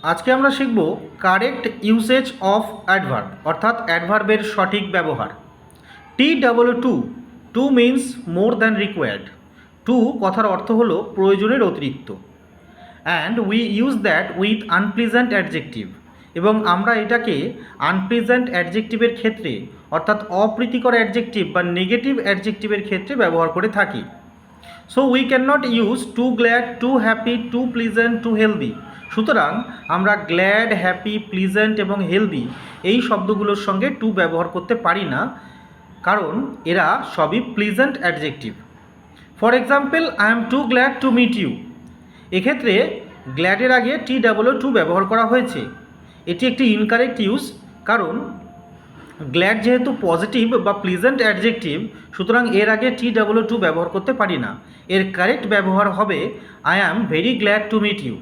আজকে আমরা শিখব কারেক্ট ইউসেজ অফ অ্যাডভার্ব অর্থাৎ অ্যাডভার্বের সঠিক ব্যবহার। T double O too means more than required. Too কথার অর্থ হলো প্রয়োজনের অতিরিক্ত। And we use that with unpleasant adjective, এবং আমরা এটাকে আনপ্লিজেন্ট অ্যাডজেক্টিভের ক্ষেত্রে অর্থাৎ অপ্রীতিকর অ্যাডজেক্টিভ বা নেগেটিভ অ্যাডজেক্টিভের ক্ষেত্রে ব্যবহার করে থাকি। So we can not use too glad, too happy, too pleasant, too healthy. সুতরাং আমরা গ্ল্যাড, হ্যাপি, প্লিজেন্ট এবং হেলদি এই শব্দগুলোর সঙ্গে টু ব্যবহার করতে পারি না, কারণ এরা সবই pleasant adjective. For example, I am too glad to meet you. এক্ষেত্রে গ্ল্যাডের আগে টি ডাবল টু ব্যবহার করা হয়েছে। এটি একটি ইনকারেক্ট ইউজ, কারণ গ্ল্যাড যেহেতু পজিটিভ বা প্লিজেন্ট অ্যাডজেক্টিভ, সুতরাং এর আগে টি ডাবল টু ব্যবহার করতে পারি না। এর কারেক্ট ব্যবহার হবে I am very glad to meet you.